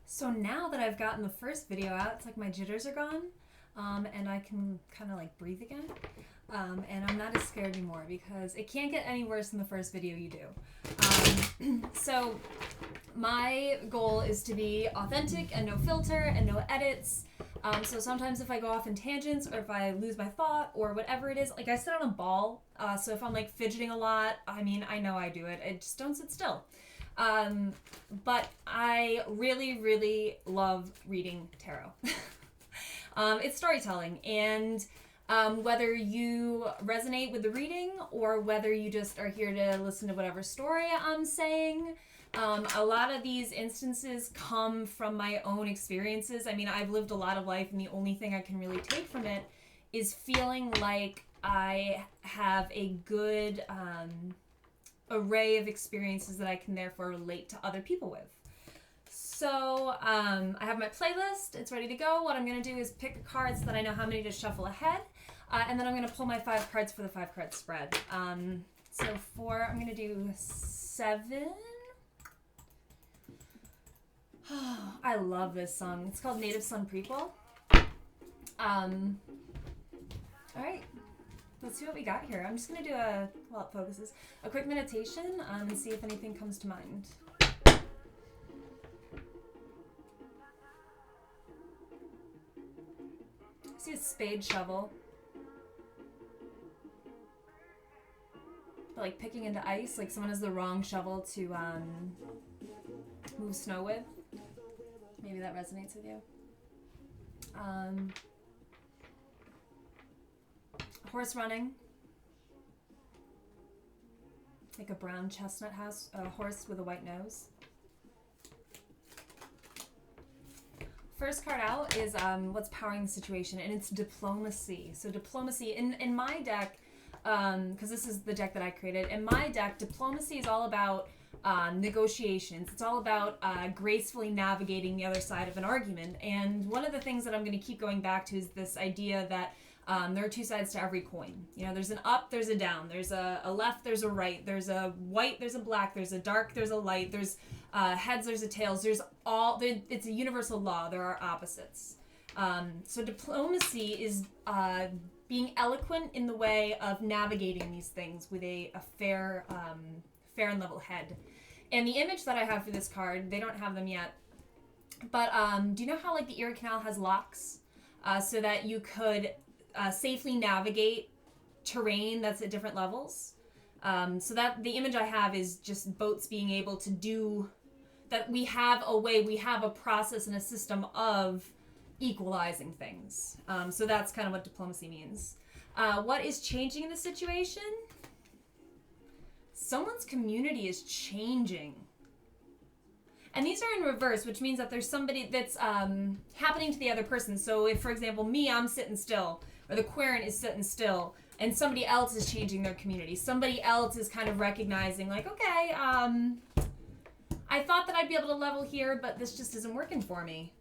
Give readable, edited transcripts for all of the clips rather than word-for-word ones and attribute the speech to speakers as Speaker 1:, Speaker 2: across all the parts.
Speaker 1: So now that I've gotten the first video out, it's like my jitters are gone, and I can kind of like breathe again. And I'm not as scared anymore because it can't get any worse than the first video you do. So my goal is to be authentic and no filter and no edits. So sometimes if I go off in tangents or if I lose my thought or whatever it is, like I sit on a ball. So if I'm like fidgeting a lot, I mean, I know I do it. I just don't sit still. But I really, really love reading tarot. It's storytelling, and whether you resonate with the reading or whether you just are here to listen to whatever story I'm saying, a lot of these instances come from my own experiences. I mean, I've lived a lot of life, and the only thing I can really take from it is feeling like I have a good array of experiences that I can therefore relate to other people with. So I have my playlist. It's ready to go. What I'm going to do is pick cards so that I know how many to shuffle ahead. And then I'm going to pull my 5 cards for the 5-card spread. I'm going to do 7. Oh, I love this song. It's called Native Son Prequel. All right. Let's see what we got here. I'm just going to do while it focuses, a quick meditation and see if anything comes to mind. I see a spade shovel. But like picking into ice, like someone has the wrong shovel to move snow with. Maybe that resonates with you. Horse running. Like a brown chestnut house, a horse with a white nose. First card out is what's powering the situation, and it's diplomacy. So diplomacy, in my deck, because this is the deck that I created, in my deck, diplomacy is all about negotiations. It's all about gracefully navigating the other side of an argument. And one of the things that I'm going to keep going back to is this idea that there are 2 sides to every coin. You know, there's an up, there's a down, there's a left, there's a right, there's a white, there's a black, there's a dark, there's a light, there's heads, there's a tails, it's a universal law, there are opposites. So diplomacy is being eloquent in the way of navigating these things with a fair and level head. And the image that I have for this card, they don't have them yet, but do you know how like the ear canal has locks? So that you could safely navigate terrain that's at different levels. So that the image I have is just boats being able to do that. We have a process and a system of equalizing things. So that's kind of what diplomacy means. What is changing in the situation? Someone's community is changing. And these are in reverse, which means that there's somebody that's happening to the other person. So if, for example, me, I'm sitting still, or the querent is sitting still, and somebody else is changing their community. Somebody else is kind of recognizing, like, okay, I thought that I'd be able to level here, but this just isn't working for me.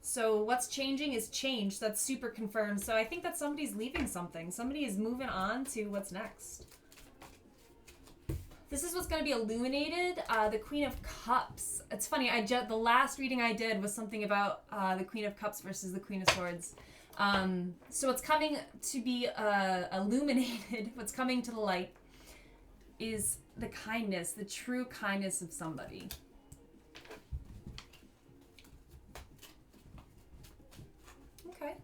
Speaker 1: So what's changing is change. That's super confirmed. So I think that somebody's leaving something. Somebody is moving on to what's next. This is what's going to be illuminated, the Queen of Cups. It's funny, the last reading I did was something about the Queen of Cups versus the Queen of Swords. So what's coming to be illuminated, what's coming to the light, is the kindness, the true kindness of somebody. Okay.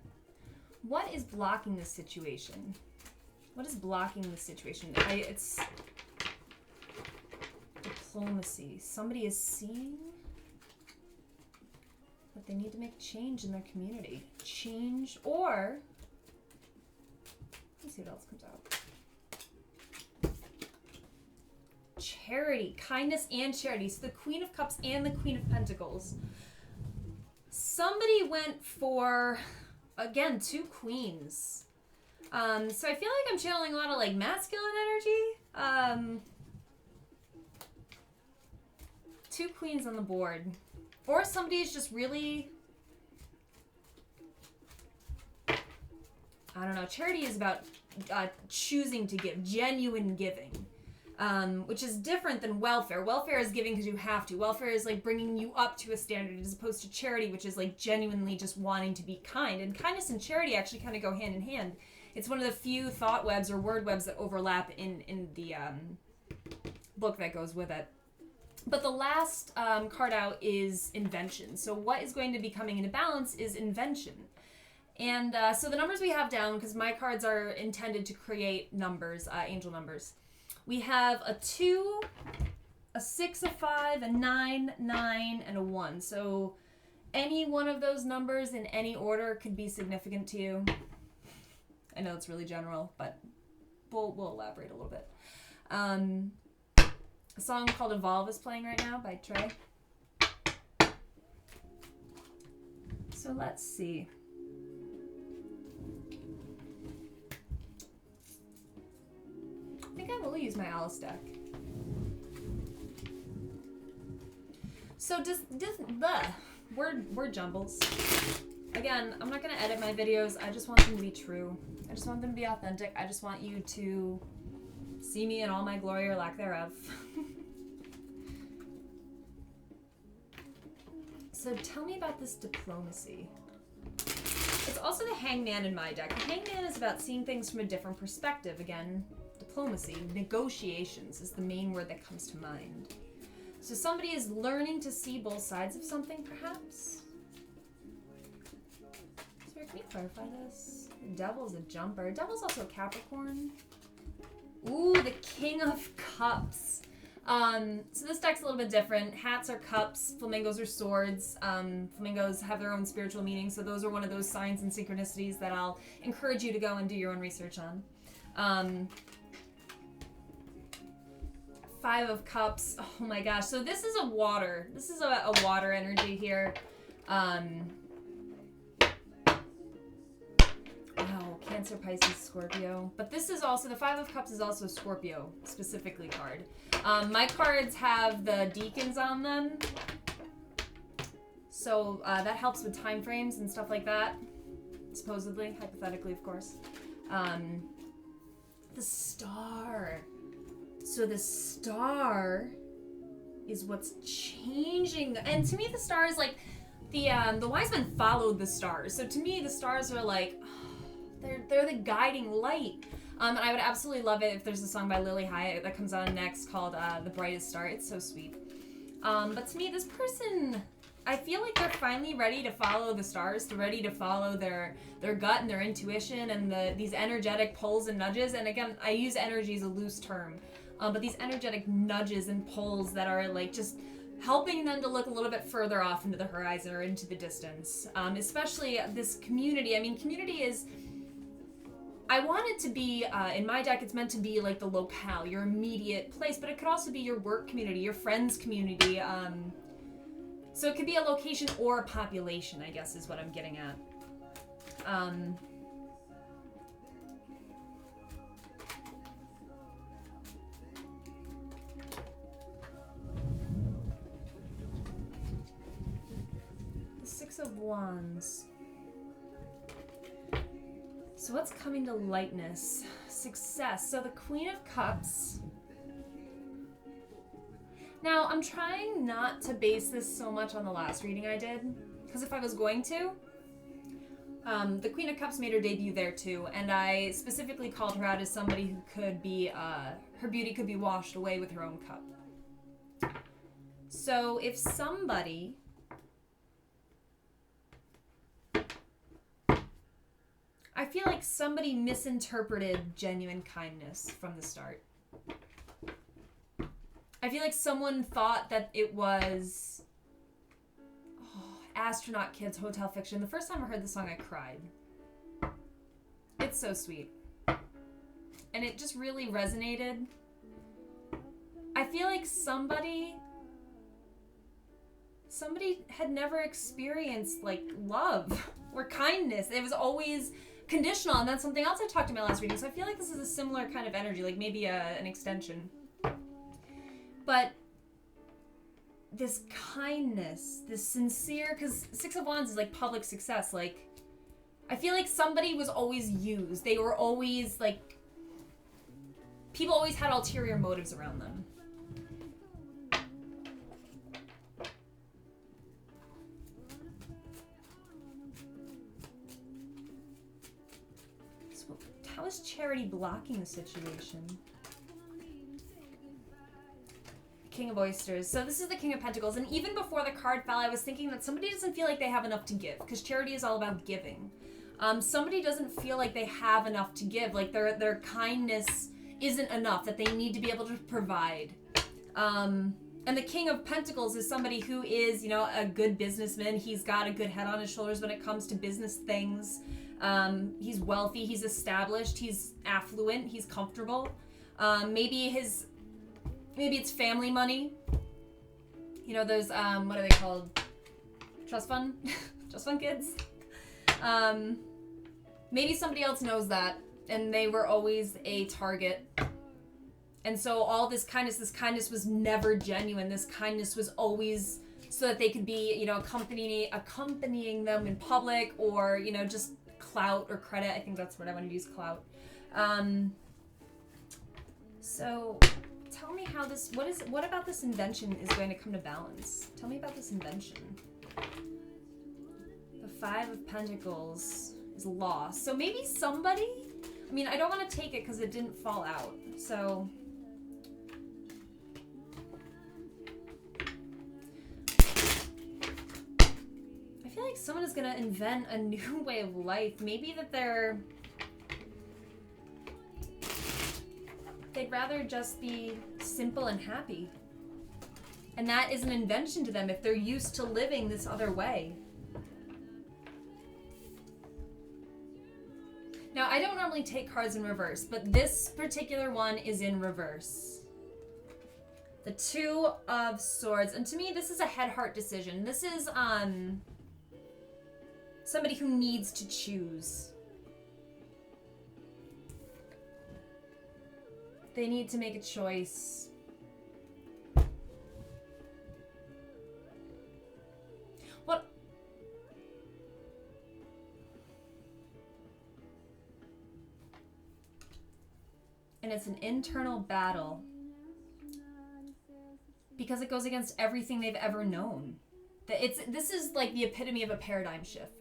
Speaker 1: What is blocking this situation? What is blocking this situation? It's diplomacy. Somebody is seeing that they need to make change in their community. Change, or let's see what else comes out. Charity, kindness and charity. So the Queen of Cups and the Queen of Pentacles. Somebody went for, again, 2 queens. So I feel like I'm channeling a lot of like masculine energy. 2 queens on the board. Or somebody is just really, I don't know. Charity is about choosing to give, genuine giving. which is different than welfare. Welfare is giving because you have to. Welfare is like bringing you up to a standard, as opposed to charity, which is like genuinely just wanting to be kind. And kindness and charity actually kind of go hand in hand. It's one of the few thought webs or word webs that overlap in the book that goes with it. But the last card out is invention. So what is going to be coming into balance is invention. And so the numbers we have down, because my cards are intended to create numbers, angel numbers. We have a 2, a 6, a 5, a 9, 9, and a 1. So any one of those numbers in any order could be significant to you. I know it's really general, but we'll elaborate a little bit. A song called Evolve is playing right now by Trey. So let's see. I think I will use my Alice deck. So word jumbles. Again, I'm not going to edit my videos. I just want them to be true. I just want them to be authentic. I just want you to see me in all my glory or lack thereof. So tell me about this diplomacy. It's also the Hangman in my deck. The Hangman is about seeing things from a different perspective. Again, diplomacy, negotiations is the main word that comes to mind. So somebody is learning to see both sides of something, perhaps? Sorry, can you clarify this? Devil's a jumper. Devil's also a Capricorn. Ooh, the King of Cups. So this deck's a little bit different. Hats are cups, flamingos are swords. Flamingos have their own spiritual meaning, so those are one of those signs and synchronicities that I'll encourage you to go and do your own research on. 5 of Cups. Oh my gosh. So this is a water. This is a water energy here. Wow, Cancer, Pisces, Scorpio. But this is also, the 5 of Cups is also Scorpio, specifically card. My cards have the deacons on them. So that helps with time frames and stuff like that. Supposedly, hypothetically, of course. The star. So the star is what's changing. And to me, the star is like, the wise men followed the stars. So to me, the stars are like, they're the guiding light. And I would absolutely love it if there's a song by Lily Hyatt that comes on next called The Brightest Star. It's so sweet. But to me, this person, I feel like they're finally ready to follow the stars, they're ready to follow their gut and their intuition and these energetic pulls and nudges. And again, I use energy as a loose term. But these energetic nudges and pulls that are like just helping them to look a little bit further off into the horizon or into the distance. Especially this community. I mean, community is, I want it to be, in my deck, it's meant to be like the locale, your immediate place, but it could also be your work community, your friends community. So it could be a location or a population, I guess, is what I'm getting at. The 6 of Wands. So what's coming to lightness? Success. So the Queen of Cups. Now, I'm trying not to base this so much on the last reading I did, because if I was going to, the Queen of Cups made her debut there too, and I specifically called her out as somebody who could be, her beauty could be washed away with her own cup. So if somebody I feel like somebody misinterpreted genuine kindness from the start. I feel like someone thought that it was Astronaut Kids Hotel Fiction. The first time I heard the song, I cried. It's so sweet. And it just really resonated. I feel like somebody had never experienced like love or kindness. It was always conditional, and that's something else I talked about in my last reading. So I feel like this is a similar kind of energy, like maybe an extension. But this kindness, this sincere, because 6 of Wands is like public success. Like, I feel like somebody was always used. They were always like, people always had ulterior motives around them. So how is Charity blocking the situation? King of Oysters. So this is the King of Pentacles, and even before the card fell, I was thinking that somebody doesn't feel like they have enough to give, because Charity is all about giving. Somebody doesn't feel like they have enough to give, like their kindness isn't enough, that they need to be able to provide. And the King of Pentacles is somebody who is, you know, a good businessman. He's got a good head on his shoulders when it comes to business things. He's wealthy, he's established, he's affluent, he's comfortable. Maybe it's family money. You know, those, what are they called? Trust fund? Trust fund kids? Maybe somebody else knows that, and they were always a target. And so all this kindness was never genuine. This kindness was always so that they could be, you know, accompanying them in public, or, you know, just clout or credit. I think that's what I want to use, clout. So tell me how this, what about this invention is going to come to balance? Tell me about this invention. The Five of Pentacles is lost. So maybe somebody, I mean, I don't want to take it because it didn't fall out. So I feel like someone is going to invent a new way of life. Maybe that they'd rather just be simple and happy. And that is an invention to them if they're used to living this other way. Now, I don't normally take cards in reverse, but this particular one is in reverse. The Two of Swords. And to me, this is a head-heart decision. This is somebody who needs to choose. They need to make a choice. What? And it's an internal battle because it goes against everything they've ever known. This is like the epitome of a paradigm shift.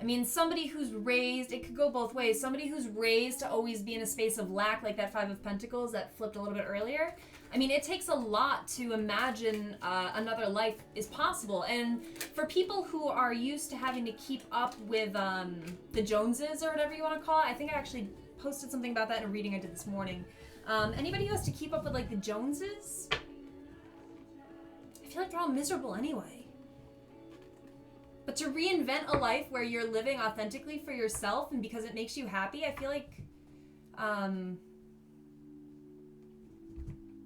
Speaker 1: I mean, somebody who's raised, it could go both ways. Somebody who's raised to always be in a space of lack, like that Five of Pentacles that flipped a little bit earlier. I mean, it takes a lot to imagine another life is possible. And for people who are used to having to keep up with the Joneses or whatever you want to call it, I think I actually posted something about that in a reading I did this morning. Anybody who has to keep up with like the Joneses, I feel like they're all miserable anyway. But to reinvent a life where you're living authentically for yourself and because it makes you happy, I feel like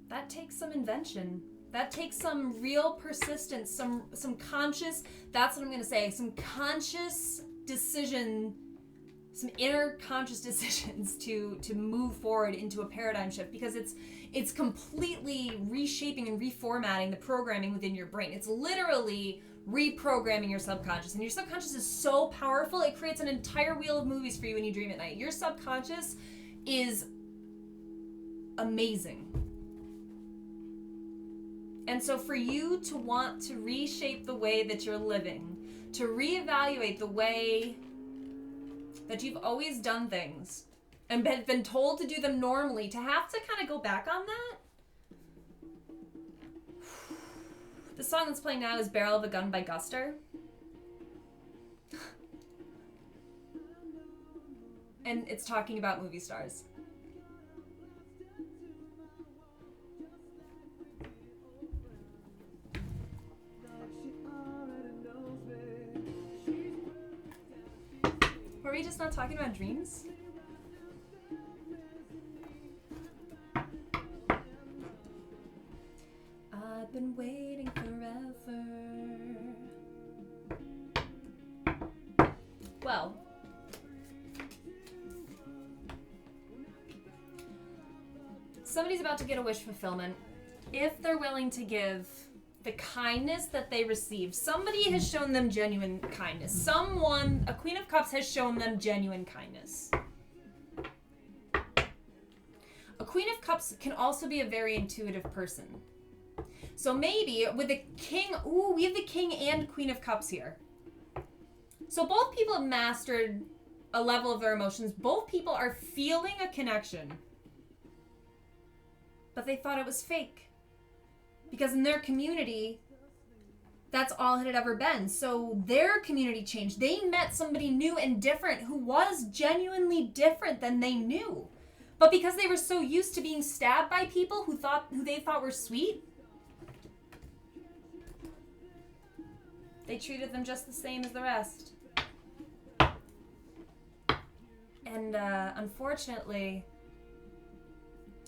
Speaker 1: that takes some invention. That takes some real persistence, some conscious, that's what I'm going to say, some conscious decision, some inner conscious decisions to move forward into a paradigm shift, because it's completely reshaping and reformatting the programming within your brain. It's literally reprogramming your subconscious, and your subconscious is so powerful, it creates an entire wheel of movies for you when you dream at night. Your subconscious is amazing. And so for you to want to reshape the way that you're living, to reevaluate the way that you've always done things and been told to do them normally, to have to kind of go back on that. The song that's playing now is Barrel of a Gun by Guster. And it's talking about movie stars. Were we just not talking about dreams? I've been waiting forever. Well, somebody's about to get a wish fulfillment if they're willing to give the kindness that they received. Somebody has shown them genuine kindness. Someone, a Queen of Cups, has shown them genuine kindness. A Queen of Cups can also be a very intuitive person. So maybe with the King, ooh, we have the King and Queen of Cups here. So both people have mastered a level of their emotions. Both people are feeling a connection. But they thought it was fake. Because in their community, that's all it had ever been. So their community changed. They met somebody new and different who was genuinely different than they knew. But because they were so used to being stabbed by people who they thought were sweet, they treated them just the same as the rest. And unfortunately,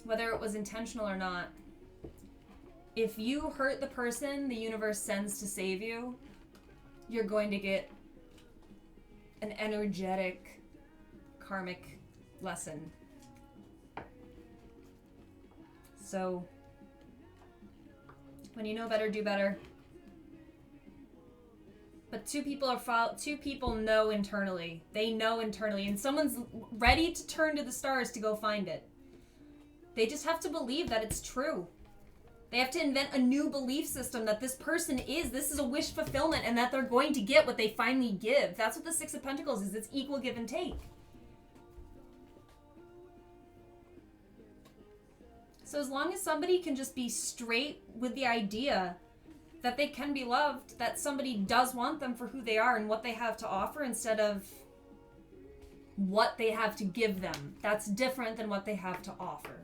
Speaker 1: whether it was intentional or not, if you hurt the person the universe sends to save you, you're going to get an energetic karmic lesson. So, when you know better, do better. But two people know internally. They know internally, and someone's ready to turn to the stars to go find it. They just have to believe that it's true. They have to invent a new belief system that this person this is a wish fulfillment, and that they're going to get what they finally give. That's what the Six of Pentacles is. It's equal give and take. So as long as somebody can just be straight with the idea that they can be loved, that somebody does want them for who they are and what they have to offer instead of what they have to give them. That's different than what they have to offer.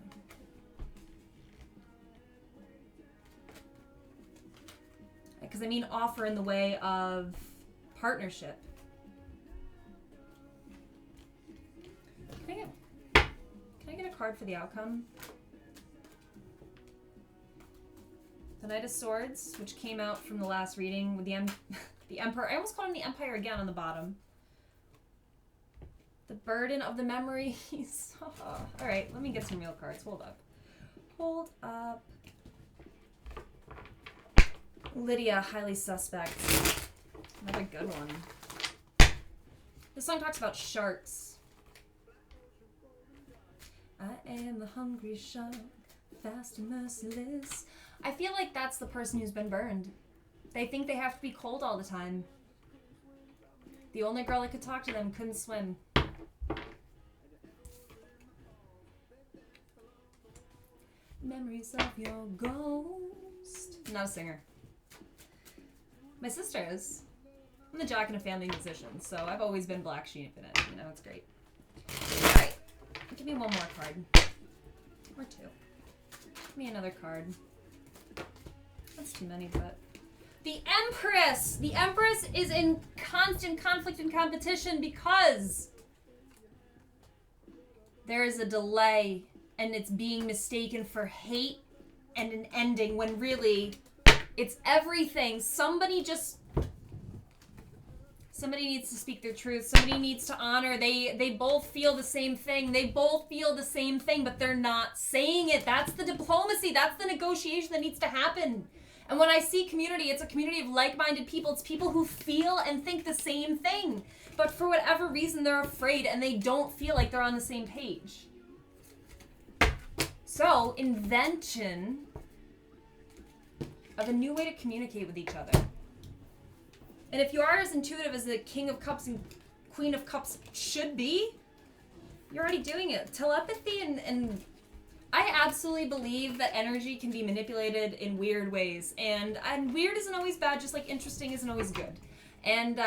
Speaker 1: Because I mean offer in the way of partnership. Can I get a card for the outcome? The Knight of Swords, which came out from the last reading with the Emperor. I almost called him the Empire again on the bottom. The burden of the memories. All right, let me get some real cards. Hold up. Lydia, highly suspect. Another good one. This song talks about sharks. I am the hungry shark, fast and merciless. I feel like that's the person who's been burned. They think they have to be cold all the time. The only girl that could talk to them couldn't swim. Memories of your ghost. I'm not a singer. My sister is. I'm the jock and a family musician, so I've always been black sheep in it. You know, it's great. Alright. Give me one more card. Or two. Give me another card. That's too many, but... The Empress! The Empress is in constant conflict and competition because there is a delay and it's being mistaken for hate and an ending when really it's everything. Somebody needs to speak their truth. Somebody needs to honor. They both feel the same thing. They both feel the same thing, but they're not saying it. That's the diplomacy. That's the negotiation that needs to happen. And when I see community, it's a community of like-minded people. It's people who feel and think the same thing. But for whatever reason, they're afraid and they don't feel like they're on the same page. So, invention of a new way to communicate with each other. And if you are as intuitive as the King of Cups and Queen of Cups should be, you're already doing it. Telepathy and I absolutely believe that energy can be manipulated in weird ways. And weird isn't always bad, just like interesting isn't always good. And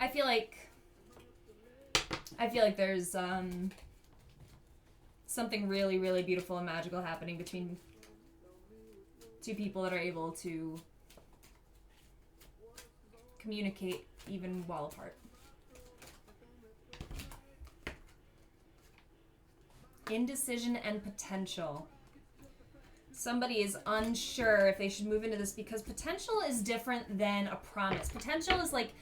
Speaker 1: I feel like there's something really, really beautiful and magical happening between two people that are able to communicate even while apart. Indecision and potential. Somebody is unsure if they should move into this because potential is different than a promise. Potential is like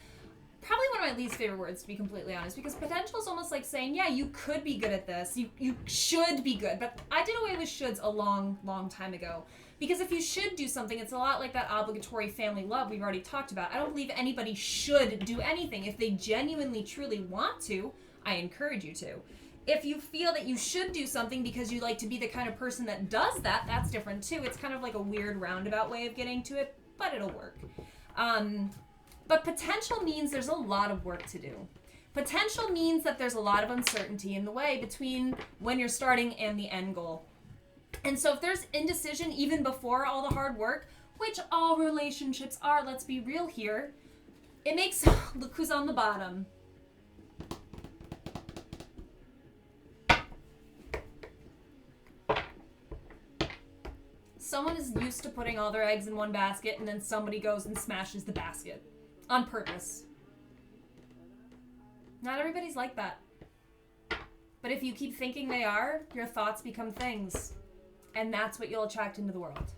Speaker 1: probably one of my least favorite words, to be completely honest, because potential is almost like saying, yeah, you could be good at this. You should be good. But I did away with shoulds a long, long time ago. Because if you should do something, it's a lot like that obligatory family love we've already talked about. I don't believe anybody should do anything. If they genuinely, truly want to, I encourage you to. If you feel that you should do something because you like to be the kind of person that does that, that's different too. It's kind of like a weird roundabout way of getting to it, but it'll work. But potential means there's a lot of work to do. Potential means that there's a lot of uncertainty in the way between when you're starting and the end goal. And so if there's indecision even before all the hard work, which all relationships are, let's be real here, it makes, look who's on the bottom. Someone is used to putting all their eggs in one basket, and then somebody goes and smashes the basket on purpose. Not everybody's like that. But if you keep thinking they are, your thoughts become things. And that's what you'll attract into the world.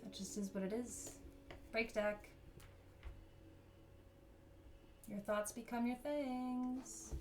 Speaker 1: That just is what it is. Break deck. Your thoughts become your things.